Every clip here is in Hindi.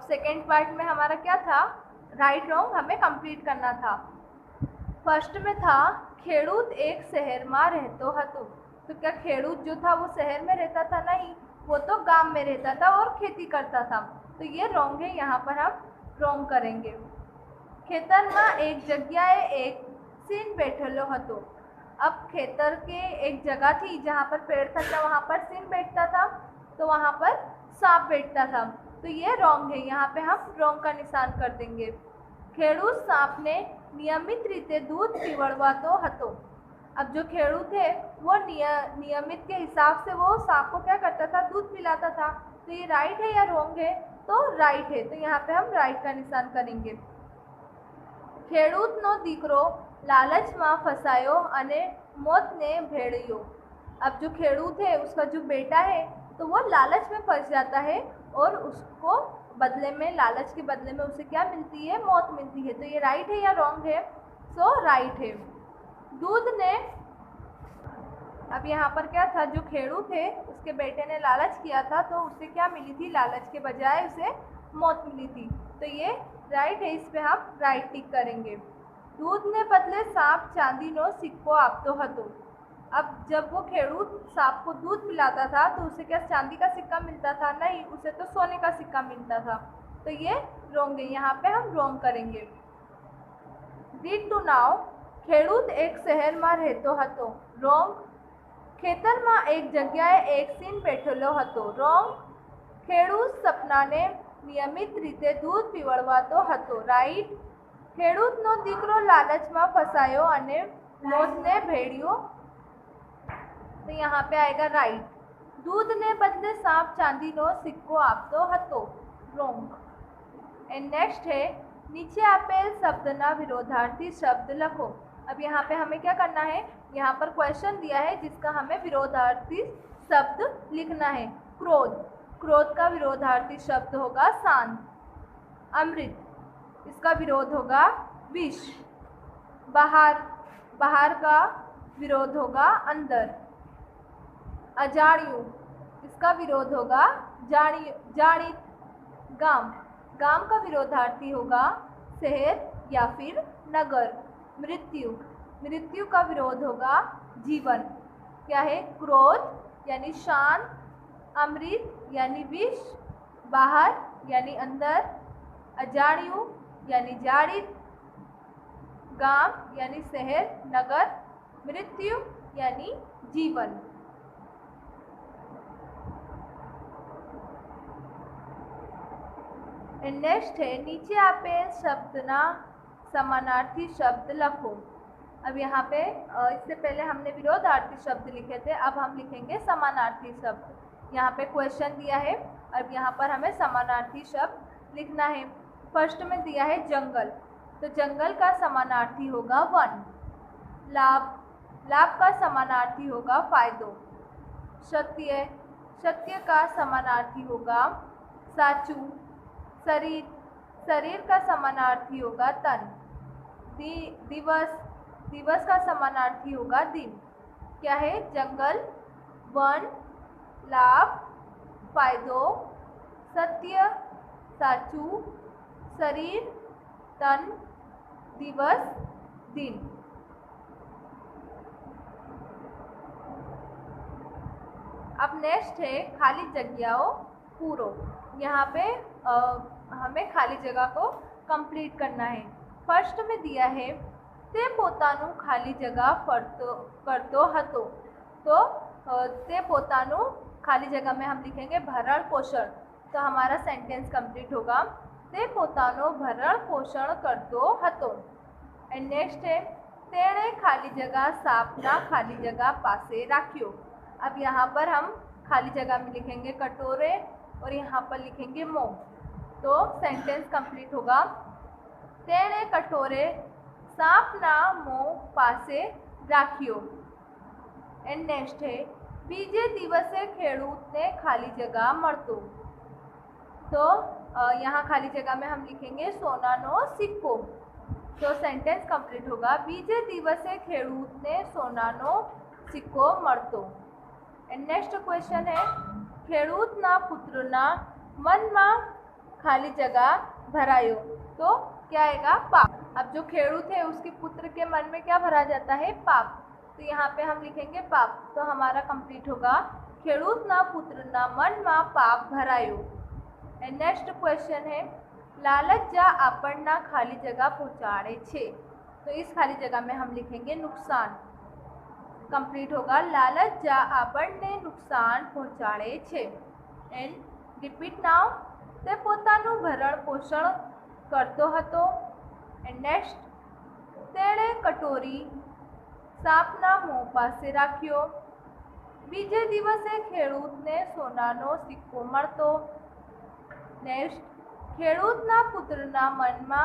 सेकेंड पार्ट में हमारा क्या था, राइट रॉन्ग हमें कंप्लीट करना था। फर्स्ट में था खेडूत एक शहर में रहतो हतो। तो क्या खेडूत जो था वो शहर में रहता था? नहीं, वो तो गांव में रहता था और खेती करता था। तो ये रॉन्ग है, यहाँ पर हम रॉन्ग करेंगे। खेतर में एक जगह एक सीन बैठेलो हतो। अब खेतर के एक जगह थी जहाँ पर पेड़ था, क्या वहाँ पर सीन बैठता था? तो वहाँ पर सांप बैठता था। तो ये रॉन्ग है, यहाँ पे हम रॉन्ग का निशान कर देंगे। खेडूत सांप ने नियमित रीते दूध पीवड़वातो हतो। अब जो खेडूत है वो नियमित के हिसाब से वो सांप को क्या करता था? दूध पिलाता था। तो ये राइट है या रॉन्ग है? तो राइट है, तो यहाँ पे हम राइट का निशान करेंगे। खेडूतनो दीकरो लालचमां फसायो अने मौतने भेड़ियो। अब जो खेडूत है उसका जो बेटा है तो वो लालच में फंस जाता है और उसको बदले में, लालच के बदले में उसे क्या मिलती है? मौत मिलती है। तो ये राइट है या रॉन्ग है? सो राइट है। दूध ने, अब यहाँ पर क्या था, जो खेडूत है उसके बेटे ने लालच किया था तो उसे क्या मिली थी? लालच के बजाय उसे मौत मिली थी। तो ये राइट है, इस पे हम राइट टिक करेंगे। दूध ने बदले सांप चांदीनो सिक्को आपतो हतो। अब जब वो खेडूत सांप को दूध पिलाता था तो उसे क्या चांदी का सिक्का मिलता था? नहीं, उसे तो सोने का सिक्का मिलता था। तो ये रॉन्ग है, यहाँ पे हम रॉन्ग करेंगे। रीड टू नाउ खेडूत एक शहर में रहतो हतो। रॉन्ग। खेतर में एक जगह एक सीन बैठेलो हतो। रॉन्ग। खेडूत सपना ने नियमित रीते दूध पीवड़वातो हतो। राइट। खेडूतनो दीकरो लालच में फसायो अने मौतने भेड़ियो। तो यहाँ पे आएगा राइट। दूध ने बदले सांप चांदीनो सिक्को आपतो हतो। रॉन्ग। एंड नेक्स्ट है नीचे आपेल शब्दना विरोधार्थी शब्द लिखो। अब यहाँ पे हमें क्या करना है? यहाँ पर क्वेश्चन दिया है जिसका हमें विरोधार्थी शब्द लिखना है। क्रोध, क्रोध का विरोधार्थी शब्द होगा शांत। अमृत, इसका विरोध होगा विष। बाहर, बाहर का विरोध होगा अंदर। अजाणियु, इसका विरोध होगा जाणित। गांव, गांव का विरोधार्थी होगा शहर या फिर नगर। मृत्यु, मृत्यु का विरोध होगा जीवन। क्या है? क्रोध यानी शांत, अमृत यानी विष, बाहर यानी अंदर, अजाणियु यानी जाड़ित, गांव यानी शहर नगर, मृत्यु यानी जीवन। नेक्स्ट है नीचे आपेल शब्दना समानार्थी शब्द लिखो। अब यहाँ पे इससे पहले हमने विरोधार्थी शब्द लिखे थे, अब हम लिखेंगे समानार्थी शब्द। यहाँ पे क्वेश्चन दिया है, अब यहाँ पर हमें समानार्थी शब्द लिखना है। फर्स्ट में दिया है जंगल, तो जंगल का समानार्थी होगा वन। लाभ, लाभ का समानार्थी होगा फायदो। सत्य, सत्य का समानार्थी होगा साचू। शरीर, शरीर का समानार्थी होगा तन। दिवस, दिवस का समानार्थी होगा दिन। क्या है? जंगल, वन, लाभ, फायदो, सत्य, साचू, शरीर, तन, दिवस, दिन। अब नेक्स्ट है खाली जगहों पूरो। यहाँ पे हमें खाली जगह को कंप्लीट करना है। फर्स्ट में दिया है ते पोतानु खाली जगह करतो हतो। तो ते पोतानु खाली जगह में हम लिखेंगे भरण पोषण। तो हमारा सेंटेंस कंप्लीट होगा ते पोतानो भरण पोषण करतो हतो। एंड नेक्स्ट है तेणे खाली जगह सापना खाली जगह पासे राख्यो। अब यहाँ पर हम खाली जगह में लिखेंगे कटोरे और यहाँ पर लिखेंगे मोह। तो सेंटेंस कंप्लीट होगा तेणे कटोरे सांपना मोह पासे राख्यो। एंड नेक्स्ट है बीजे दिवसे खेडूत ने खाली जगह मळतो। तो यहाँ खाली जगह में हम लिखेंगे सोनानो सिक्को। तो सेंटेंस कंप्लीट होगा बीजे दिवसे खेडूत ने सोनानो सिक्को मळतो। एंड नेक्स्ट क्वेश्चन है खेडूतना पुत्रना मन में खाली जगह भरायो। तो क्या आएगा? पाप। अब जो खेडूत है उसके पुत्र के मन में क्या भरा जाता है? पाप। तो यहाँ पे हम लिखेंगे पाप। तो हमारा कंप्लीट होगा खेडूतना पुत्रना मनमा पाप भरायो। एंड नेक्स्ट क्वेश्चन है लालच जा આપણના खाली जगह पहुँचाड़े छे। तो इस खाली जगह में हम लिखेंगे नुकसान। कंप्लीट होगा लालच जा આપણને नुकसान पहुँचाड़े छे। एंड रिपीट नाउ તે પોતાનું ભરણ પોષણ કરતો હતો। એન્ડ નેક્स्ट તેણે કટોરી સાપના મોં પાસે રાખ્યો। બીજે દિવસે ખેડૂતને સોનાનો સિક્કો મળતો। નેક્स्ट ખેડૂતના પુત્રના મનમાં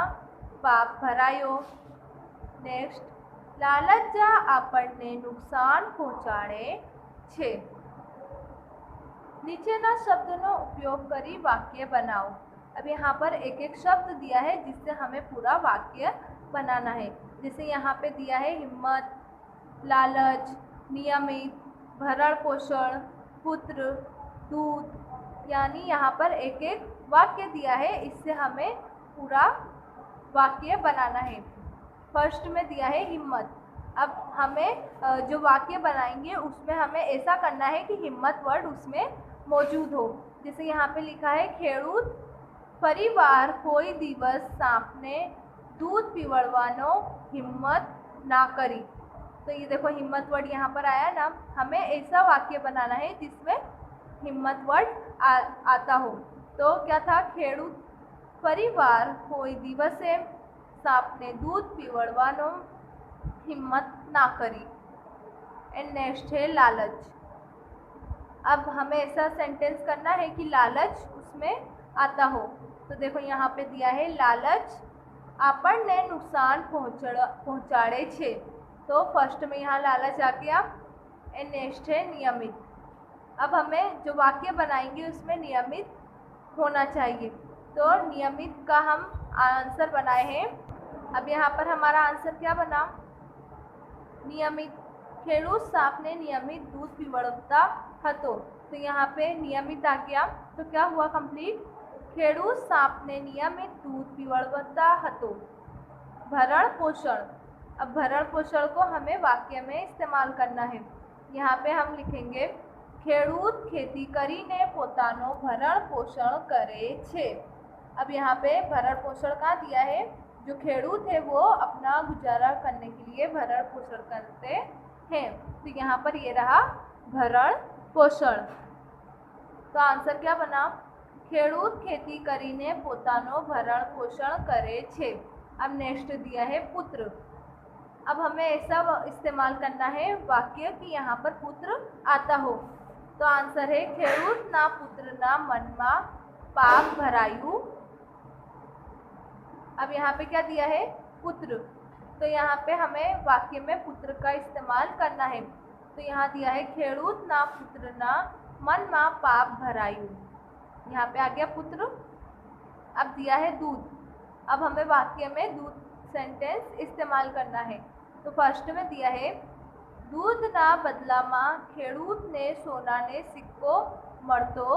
પાપ ભરાયો। નેક્स्ट लालच जा આપણને नुकसान पहुँचाड़े छे। नीचेना शब्दों उपयोग करी वाक्य बनाओ। अब यहाँ पर एक एक शब्द दिया है जिससे हमें पूरा वाक्य बनाना है। जैसे यहाँ पे दिया है हिम्मत, लालच, नियमित, भरण पोषण, पुत्र, दूध, यानी यहाँ पर एक एक वाक्य दिया है, इससे हमें पूरा वाक्य बनाना है। फर्स्ट में दिया है हिम्मत। अब हमें जो वाक्य बनाएंगे उसमें हमें ऐसा करना है कि हिम्मत वर्ड उसमें मौजूद हो। जैसे यहाँ पे लिखा है खेडूत परिवार कोई दिवस सांपने दूध पीवड़वानो हिम्मत ना करी। तो ये देखो हिम्मत वर्ड यहाँ पर आया ना। हमें ऐसा वाक्य बनाना है जिसमें हिम्मत वर्ड आता हो। तो क्या था? खेडूत परिवार कोई दिवसे सांपने दूध पीवड़वानो हिम्मत ना करी। एंड नेक्स्ट है लालच। अब हमें ऐसा सेंटेंस करना है कि लालच उसमें आता हो। तो देखो यहाँ पे दिया है लालच આપણને नुकसान पहुँचाड़े छे। तो फर्स्ट में यहाँ लालच आ गया। एंड नेक्स्ट है नियमित। अब हमें जो वाक्य बनाएंगे उसमें नियमित होना चाहिए। तो नियमित का हम आंसर बनाए हैं। अब यहाँ पर हमारा आंसर क्या बना? नियमित। खेडूत सांपने नियमित दूध पीवड़ता हतो। तो यहाँ पे नियमित आ गया। तो क्या हुआ कंप्लीट? खेडूत सांपने नियमित दूध पीवड़ता हतो। भरण पोषण। अब भरण पोषण को हमें वाक्य में इस्तेमाल करना है। यहाँ पे हम लिखेंगे खेडूत खेती करीने पोतानो भरण पोषण करे छे। अब यहाँ पे भरण पोषण का दिया है। जो खेडूत है वो अपना गुजारा करने के लिए भरण पोषण करते हैं। तो यहाँ पर ये रहा भरण पोषण। तो आंसर क्या बना? खेडूत खेती करीने पोतानो भरण पोषण करे छे। अब नेक्स्ट दिया है पुत्र। अब हमें ऐसा इस्तेमाल करना है वाक्य कि यहाँ पर पुत्र आता हो। तो आंसर है खेडूतना पुत्रना मनमा पाप भरायु। अब यहाँ पे क्या दिया है? पुत्र। तो यहाँ पे हमें वाक्य में पुत्र का इस्तेमाल करना है। तो यहाँ दिया है खेडूतना पुत्रना मनमा पाप भरायु। यहाँ पे आ गया पुत्र। अब दिया है दूध। अब हमें वाक्य में दूध सेंटेंस इस्तेमाल करना है। तो फर्स्ट में दिया है दूधना बदलामा खेडूतने सोनाने सिक्को मळतो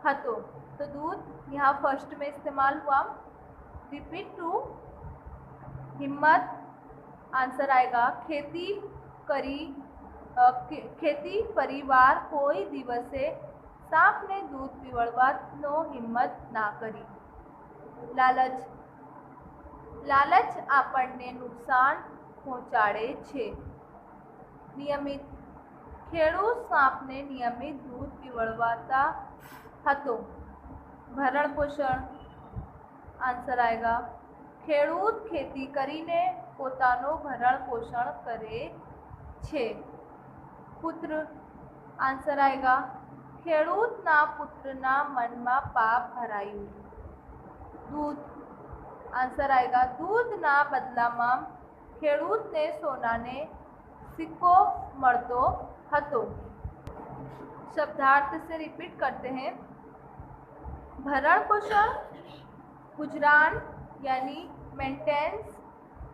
हतो। तो दूध यहाँ फर्स्ट में इस्तेमाल हुआ। रिपीट टू हिम्मत। आंसर आएगा खेती परिवार कोई दिवसे सांपने दूध पीवड़वानो हिम्मत ना करी। लालच। लालच આપણને नुकसान पहुँचाड़े छे। नियमित। खेडूत सांपने नियमित दूध पीवड़वाता हतो। भरण पोषण। आंसर आएगा खेडूत खेती करीने पोतानो भरण पोषण करे छे। पुत्र। आंसर आएगा खेडूतना पुत्रना मनमा पाप भरायु। दूध। आंसर आएगा दूधना बदलामा खेडूतने सोनाने सिक्को मळतो हतो। शब्दार्थ से रिपीट करते हैं। भरण पोषण गुजरान यानी मेंटेनेंस,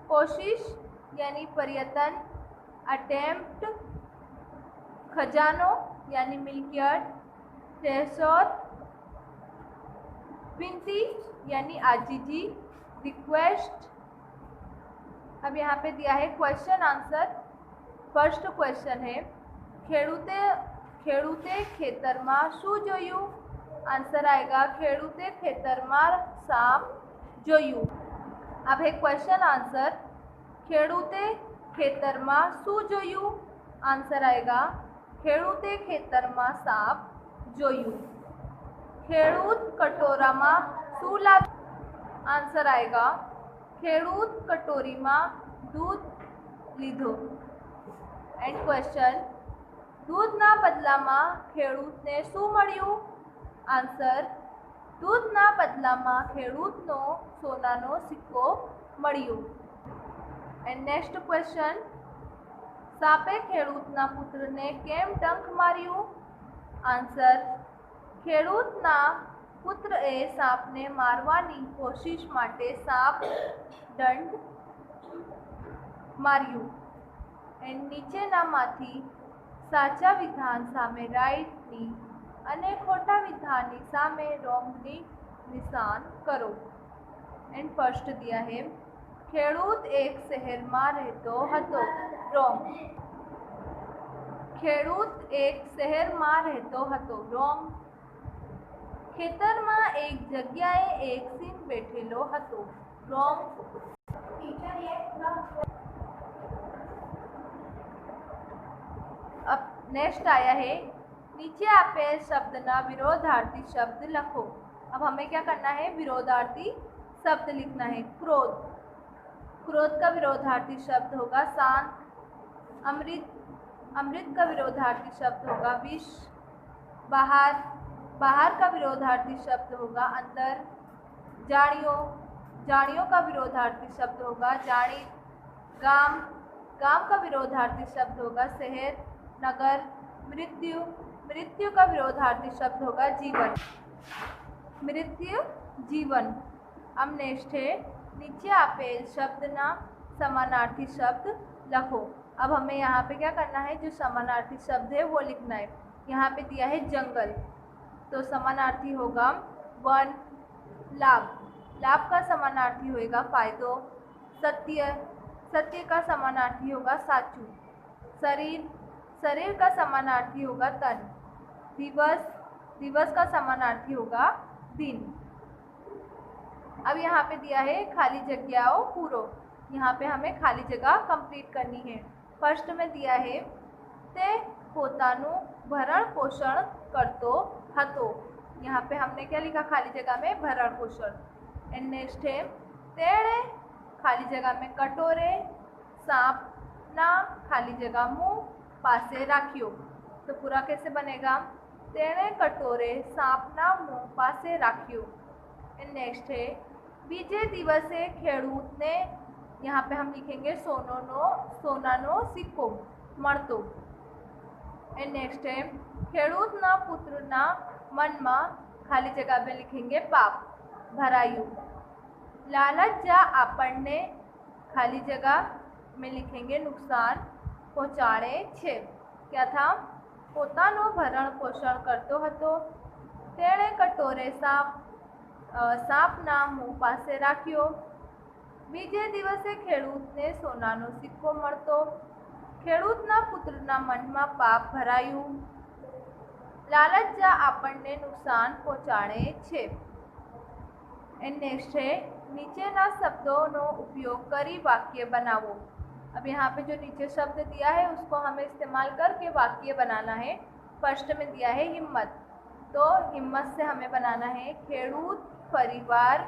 कोशिश यानी प्रयत्न, अटेम्प्ट, खजानो यानी मिल्कियत, ट्रेजर, विनती यानी आजीजी, रिक्वेस्ट। अब यहाँ पे दिया है क्वेश्चन आंसर। फर्स्ट क्वेश्चन है ખેડૂતે ખેતરમાં શું જોયું? आंसर आएगा ખેડૂતે ખેતરમાં સાપ જોયું। अब है क्वेश्चन आंसर। ખેડૂતે ખેતરમાં શું જોયું? आंसर आएगा ખેડૂતે ખેતરમાં સાપ જોયું। ખેડૂત કટોરામાં શું લાવ્યું? आंसर आएगा ખેડૂત કટોરીમાં दूध લીધો। एंड क्वेश्चन दूधना बदलाમાં ખેડૂતને શું મળ્યું? आंसर दूधना बदलाમાં ખેડૂતનો સોનાનો સિક્કો મળ્યો। एंड नेक्स्ट क्वेश्चन સાપે ખેડૂતના પુત્રને કેમ ડંખ માર્યું? आंसर ખેડૂતના પુત્રએ સાપને મારવાની કોશિશ માટે સાપ દંડ માર્યું। એન્ડ નીચેનામાંથી સાચા વિધાન સામે રાઈટની અને ખોટા વિધાનની સામે રોંગની નિશાન કરો। એન્ડ ફર્સ્ટ दिया है ખેડૂત એક શહેરમાં રહેતો હતો। રોંગ। ખેડૂત એક શહેરમાં રહેતો હતો। રોંગ। ખેતરમાં એક જગ્યાએ એક સિંહ બેઠેલો હતો। રોંગ। अब नेक्स्ट आया है नीचे आपेल शब्दना विरोधार्थी शब्द लखो। अब हमें क्या करना है? विरोधार्थी शब्द लिखना है। क्रोध। क्रोध का विरोधार्थी शब्द होगा शांत। अमृत। अमृत का विरोधार्थी शब्द होगा विष। बाहर। बाहर का विरोधार्थी शब्द होगा अंदर। जाड़ियों। जाड़ियों का विरोधार्थी शब्द होगा जाड़ी। गांव। गांव का विरोधार्थी शब्द होगा शहर। नगर। मृत्यु। मृत्यु का विरोधार्थी शब्द होगा जीवन। मृत्यु जीवन। अब नेक्स्ट है नीचे आपेल शब्द ना समानार्थी शब्द लखो। अब हमें यहाँ पे क्या करना है? जो समानार्थी शब्द है वो लिखना है। यहाँ पे दिया है जंगल, तो समानार्थी होगा वन। लाभ। लाभ का समानार्थी होगा फायदो। सत्य। सत्य का समानार्थी होगा साचू। शरीर। शरीर का समानार्थी होगा तन। दिवस। दिवस का समानार्थी होगा दिन। अब यहाँ पे दिया है खाली जगह पूरो। यहाँ पे हमें खाली जगह कंप्लीट करनी है। फर्स्ट में दिया है ते પોતાનું ભરણ પોષણ કરતો હતો। यहाँ पे हमने क्या लिखा? खाली जगह में भरण पोषण। एंड नेक्स्ट है तेणे खाली जगह में कटोरे सांप ना खाली जगह मुंह पासे राख्यो। तो पूरा कैसे बनेगा? तेणे कटोरे सांप ना मुंह पासे राख्यो। एंड नेक्स्ट है बीजे दिवसे खेडूत ने, यहाँ पे हम लिखेंगे सोनानो सिक्को मळतो। एंड नेक्स्ट है खेडूतना पुत्रना मन में खाली जगह में लिखेंगे पाप भरायु। लालच जा आपने खाली जगह में लिखेंगे नुकसान पहुँचाड़े छे। क्या था? પોતાનો ભરણ પોષણ કરતો હતો। તેણે કટોરે સાપના મુંહ પાસે રાખ્યો। બીજે દિવસે ખેડૂતને સોનાનો સિક્કો મળતો। ખેડૂતના પુત્રના મનમાં પાપ ભરાયું। લાલચ જા આપણને નુકસાન પહોંચાડે છે। एंड नेक्स्ट है नीचेना शब्दों उपयोग करी वाक्य बनावो। अब यहाँ पे जो नीचे शब्द दिया है उसको हमें इस्तेमाल करके वाक्य बनाना है। फर्स्ट में दिया है हिम्मत, तो हिम्मत से हमें बनाना है खेडूत परिवार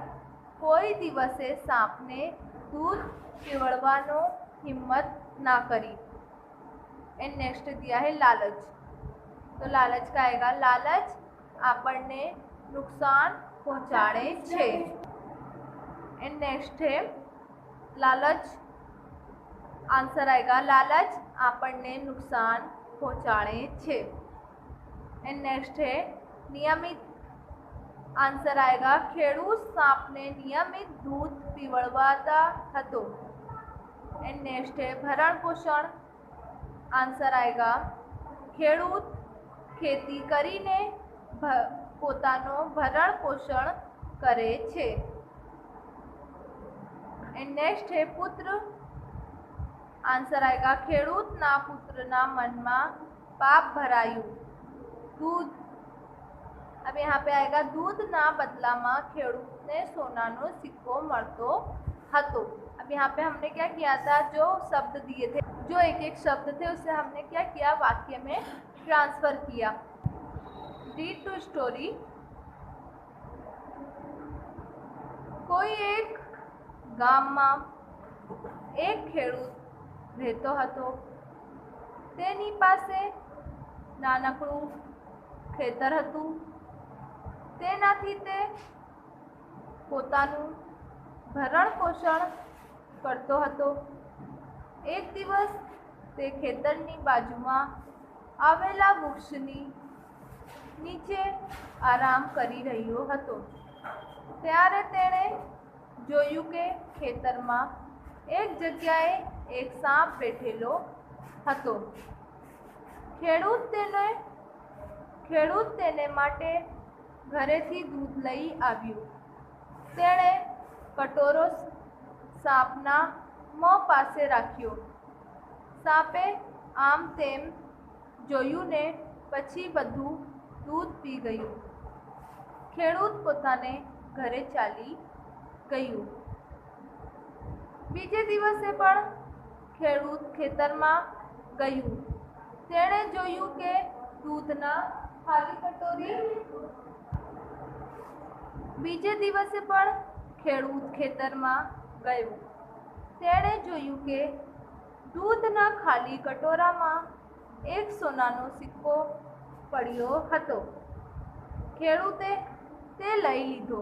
कोई दिवसे सांपने दूध पीवड़वानो हिम्मत ना करी। एंड नेक्स्ट दिया है लालच, तो लालच का आएगा लालच आपने नुकसान पहुँचाड़े छे। एंड नेक्स्ट है लालच, आंसर आएगा लालच आपने नुकसान पहुँचाड़े छे। एंड नेक्स्ट है नियमित, आंसर आएगा खेडूत सांपने नियमित दूध पीवड़वाता हतो। एंड नेक्स्ट है भरण पोषण, आंसर आएगा खेडूत खेती करीने પોતાનો ભરણ પોષણ करे छे। एंड नेक्स्ट है पुत्र। आंसर आएगा खेडूतना पुत्रना मनमा पाप भरायु। दूध, अब यहाँ पे आएगा दूधना बदलामा खेडूतने सोनानो सिक्को मळतो हतो। अब यहाँ पे हमने क्या किया था, जो शब्द दिए थे, जो एक एक शब्द थे उसे हमने क्या किया, वाक्य में ट्रांसफर किया। Read to story. कोई एक गामમાં એક ખેડૂત રહેતો હતો। તેની પાસે નાનકડું ખેતર હતું। તેનાથી તે પોતાનું ભરણ પોષણ કરતો હતો। એક દિવસ તે ખેતરની બાજુમાં આવેલા વૃક્ષની નીચે આરામ કરી રહ્યો હતો। ત્યારે તેણે જોયું કે ખેતરમાં એક જગ્યાએ એક સાપ બેઠેલો હતો। ખેડૂત તેને માટે ઘરેથી દૂધ લઈ આવ્યું। તેણે કટોરો સાપના મોં પાસે રાખ્યો। સાપે આમ તેમ જોયું ને પછી બધું દૂધ પી ગયું। ખેડૂત પોતાને ઘરે ચાલી ગયું। બીજે દિવસે પણ ખેડૂત ખેતરમાં ગયું। તેણે જોયું કે દૂધના ખાલી કટોરી બીજે દિવસે પણ ખેડૂત ખેતરમાં ગયો। તેણે જોયું કે દૂધના ખાલી કટોરામાં એક સોનાનો સિક્કો પડ્યો હતો। ખેડૂતે તે લઈ લીધો।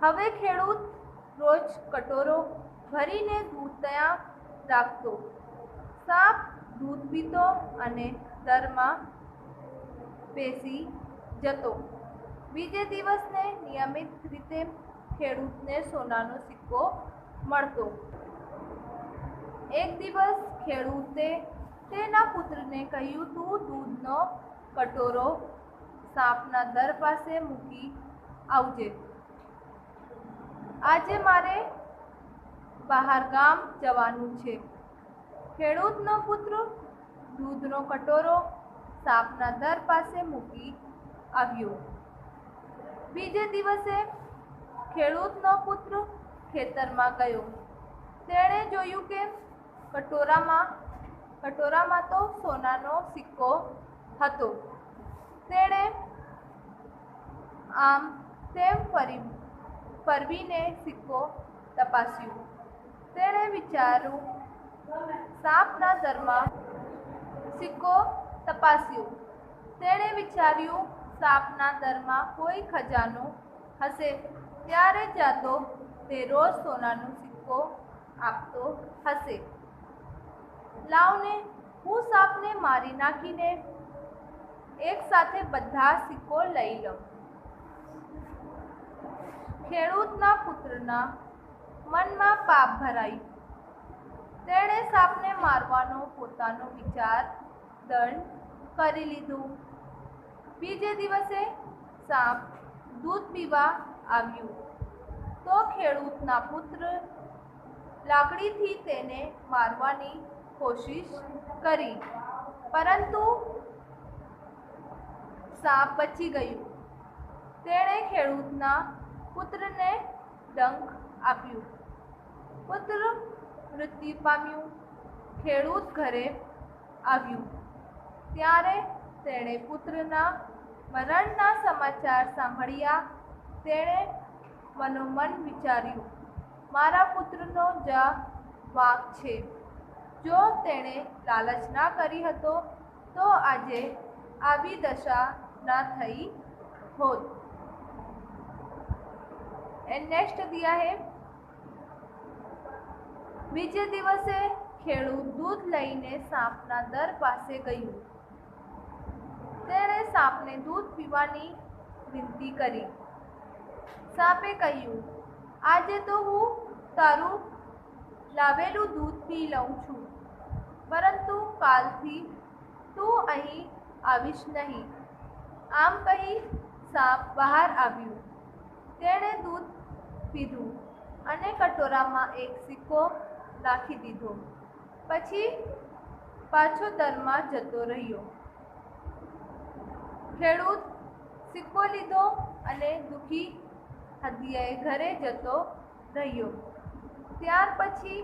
હવે ખેડૂત રોજ કટોરો ભરીને દૂધ ત્યાં રાખતો। સાપ દૂધ પીતો અને દરમાં બેસી જતો। બીજે દિવસને નિયમિત રીતે ખેડૂતને સોનાનો સિક્કો મળતો। એક દિવસ ખેડૂતે તેના પુત્રને કહ્યું, તું દૂધનો કટોરો સાપના દર પાસે મૂકી આવજે। આજે મારે બહાર ગામ જવાનું છે। ખેડૂતનો પુત્ર દૂધનો કટોરો સાપના દર પાસે મૂકી આવ્યો। બીજે દિવસે ખેડૂતનો પુત્ર ખેતરમાં ગયો। તેણે જોયું કે કટોરામાં તો સોનાનો સિક્કો હતો। તેણે આમ તેમ ફરવીને સિક્કો તપાસ્યો। તેણે વિચાર્યું સાપના દરમાં કોઈ ખજાનો હશે। ત્યારે જાતો તે રોજ સોનાનો સિક્કો આપતો હશે। લાવને હું સાપને મારી નાખીને એક સાથે બધા સિક્કો લઈ લઉં। ખેડૂતના પુત્રના મનમાં પાપ ભરાયું। તેણે સાપને મારવાનો પોતાનો વિચાર દૃઢ કરી લીધો। બીજે દિવસે સાપ દૂધ પીવા આવ્યું તો ખેડૂતના પુત્ર લાકડીથી તેને મારવાની કોશિશ કરી, પરંતુ સાપ બચી ગયું। તેણે ખેડૂતના પુત્રને ડંખ આપ્યું। પુત્ર મૃત્યુ પામ્યું। ખેડૂત ઘરે આવ્યું ત્યારે તેણે પુત્રના મરણના સમાચાર સાંભળ્યા। તેણે મનોમન વિચાર્યું, મારા પુત્રનો જ વાંક છે। જો તેણે લાલચ ના કરી હતો તો આજે આવી દશા ના થઈ હોત। एंड नेक्स्ट दिया है, बीजे दिवसे खेडूत दूध लईने सापना दर पासे गयुं। तेणे सापने दूध पीवानी विनती करी। सापे कह्युं, आजे तो हूँ तारू लावेलू दूध पी लऊं छूं, परंतु कालथी तू અહીં આવીશ નહીં। આમ કહી સાપ બહાર આવ્યું। તેણે દૂધ પીધું અને કટોરામાં એક સિક્કો નાખી દીધો. પછી પાછો દરમાં જતો રહ્યો. ખેડૂત સિક્કો લીધો અને દુઃખી હૃદયે ઘરે જતો રહ્યો. ત્યાર પછી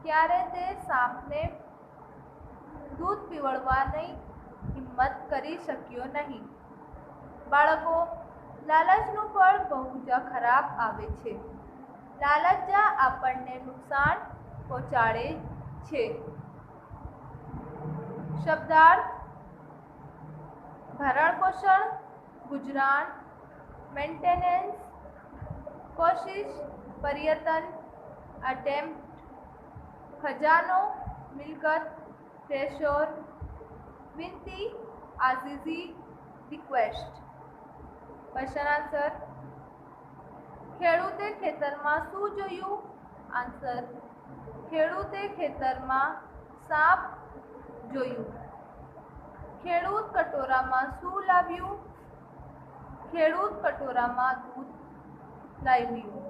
ક્યારે તે સાપને દૂધ પીવડાવવાની હિંમત કરી શક્યો નહીં. બાળકો, લાલચનું ફળ બહુ જ ખરાબ આવે છે. લાલચ આપણને નુકસાન પહોંચાડે છે. શબ્દાર્થ: ભરણ-પોષણ, ગુજરાન, મેન્ટેનન્સ, કોશિશ, પ્રયત્ન, અટેમ્પ્ટ, ખજાનો, મિલકત, ટ્રેઝર, વિનંતી, આજીજી, રિક્વેસ્ટ. ક્વેશ્ચન આન્સર: ખેડૂતે ખેતરમાં શું જોયું? આન્સર: ખેડૂતે ખેતરમાં સાપ જોયું. ખેડૂત કટોરામાં શું લાવ્યું? ખેડૂત કટોરામાં દૂધ લાવ્યું.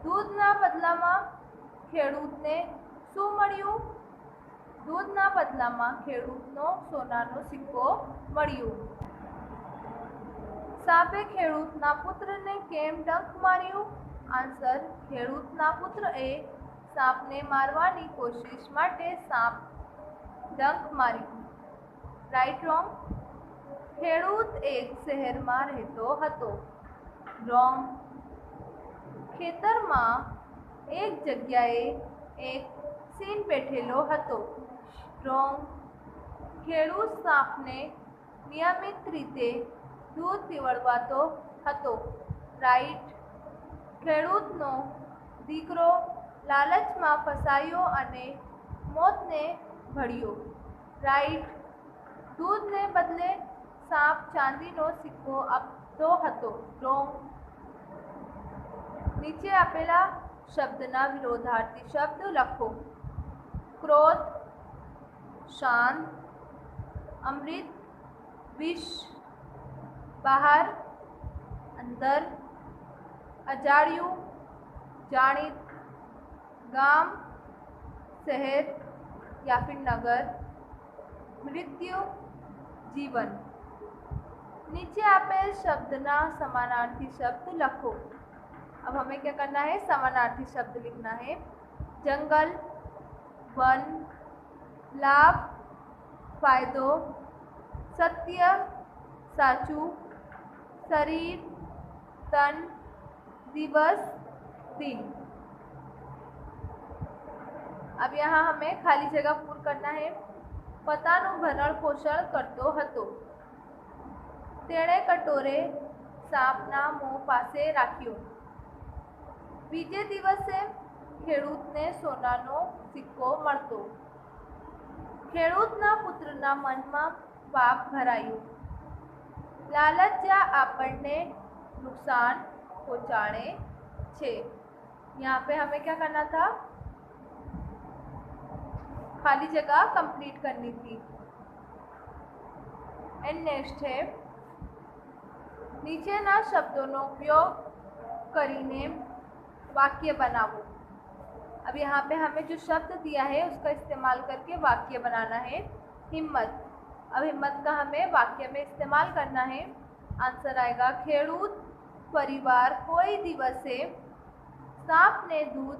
દૂધના બદલામાં ખેડૂતને શું મળ્યું? દૂધના બદલામાં ખેડૂતનો સોનાનો સિક્કો મળ્યો. સાપે ખેડૂતના પુત્રને કેમ ડંખ માર્યું? આન્સર: ખેડૂતના પુત્રએ સાપને મારવાની કોશિશ માટે સાપ ડંખ માર્યું. Right wrong? ખેડૂત એક શહેરમાં રહેતો હતો. રોંગ. ખેતરમાં એક જગ્યાએ એક સિંહ બેઠેલો હતો. રોંગ. ખેડૂત સાપને નિયમિત રીતે દૂધ પીવડાવતો હતો. રાઈટ. ખેડૂતનો દીકરો લાલચમાં ફસાયો અને મોતને ભળ્યો. રાઈટ. દૂધને બદલે સાપ ચાંદીનો સિક્કો આપતો હતો. રોંગ. નીચે આપેલા શબ્દના વિરોધાર્થી શબ્દ લખો. ક્રોધ, શાંત, અમૃત, વિષ, બહાર, અંદર, અજાણ્યું, જાણિત, ગામ, શહેર या फिर नगर, मृत्यु, जीवन. नीचे आपेल शब्दना समानार्थी शब्द लखो. अब हमें क्या करना है? समानार्थी शब्द लिखना है. जंगल, वन, लाभ, फायदो, सत्य, साचू, शरीर, तन, दिवस, दिन. अब यहाँ हमें खाली जगह पूर्ण करना है. પોતાનું ભરણ પોષણ કરતો હતો. તેણે કટોરે સાપના મોં પાસે રાખ્યો. બીજે દિવસે ખેડૂતને સોનાનો સિક્કો મળતો. ખેડૂતના પુત્રના મનમાં પાપ ભરાયું. લાલચ આપણને नुकसान पहुंचाने छे. यहाँ पे हमें क्या करना था? खाली जगह कंप्लीट करनी थी. एंड नेक्स्ट है નીચેના શબ્દોનો उपयोग કરીને वाक्य बनाओ. अब यहाँ पे हमें जो शब्द दिया है उसका इस्तेमाल करके वाक्य बनाना है. हिम्मत. अब हिम्मत का हमें वाक्य में इस्तेमाल करना है. आंसर आएगा ખેડૂત परिवार कोई दिवसे सांपने दूध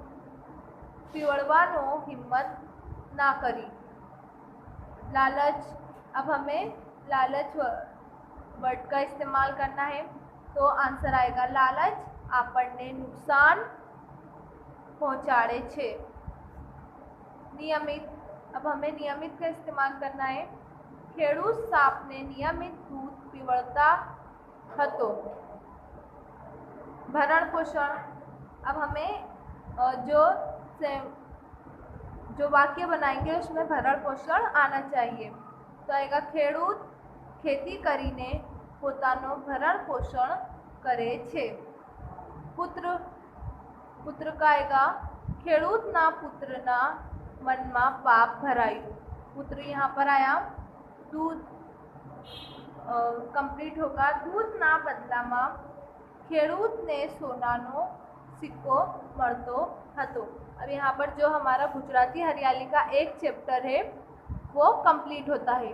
पीवड़वानो हिम्मत ना करी. लालच. अब हमें लालच वर्ड का इस्तेमाल करना है. तो आंसर आएगा लालच આપણને नुकसान पहुँचाड़े छे. नियमित. अब हमें नियमित का इस्तेमाल करना है. ખેડૂત સાપને નિયમિત दूध पीवड़ता હતો. भरण पोषण. अब हमें जो वाक्य बनाएंगे उसमें भरण पोषण आना चाहिए. तो आएगा ખેડૂત खेती करीने પોતાનો भरण पोषण करे छे. पुत्र. पुत्र का आएगा ખેડૂતના પુત્રના મનમાં પાપ ભરાયું. पुत्र यहाँ पर आया. दूध कंप्लीट होगा. दूधना बदलाમાં ખેડૂતને સોનાનો સિક્કો મળતો હતો। अब यहाँ पर जो हमारा गुजराती हरियाली का एक चैप्टर है वो कंप्लीट होता है।